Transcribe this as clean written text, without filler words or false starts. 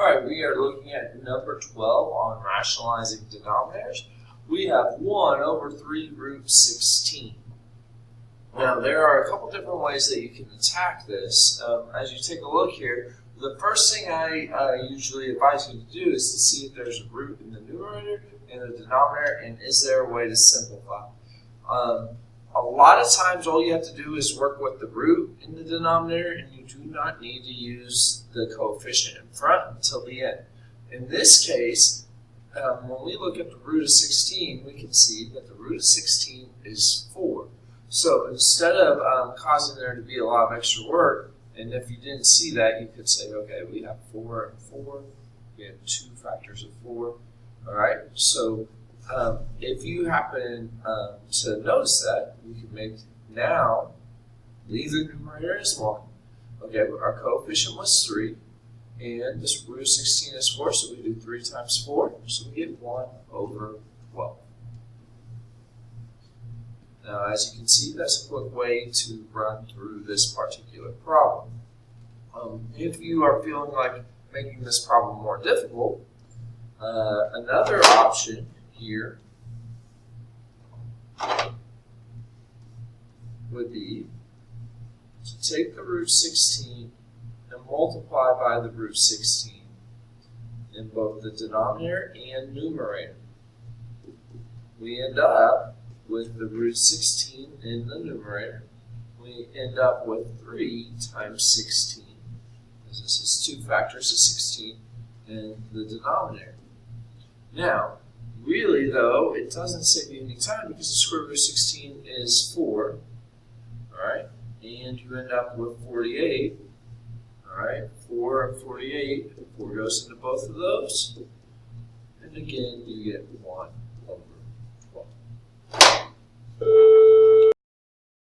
Alright, we are looking at number 12 on rationalizing denominators. We have 1 over 3 root 16. Now, there are a couple different ways that you can attack this. As you take a look here, the first thing I usually advise you to do is to see if there's a root in the numerator and the denominator, and is there a way to simplify. A lot of times all you have to do is work with the root in the denominator, and you do not need to use the coefficient in front until the end. In this case, when we look at the root of 16, we can see that the root of 16 is 4. So instead of causing there to be a lot of extra work, and if you didn't see that, you could say, okay, we have 4 and 4. We have 2 factors of 4. All right, so if you happen to notice that, we can make now leave the numerator as 1. Okay, our coefficient was 3, and this root of 16 is 4, so we do 3 times 4, so we get 1 over 12. Now, as you can see, that's a quick way to run through this particular problem. If you are feeling like making this problem more difficult, another option here would be to take the root 16 and multiply by the root 16 in both the denominator and numerator. We end up with the root 16 in the numerator. We end up with 3 times 16, because this is 2 factors of 16 in the denominator. Now, really though, it doesn't save you any time because the square root of 16 is 4, alright, and you end up with 48, alright, 4 and 48, 4 goes into both of those, and again you get 1 over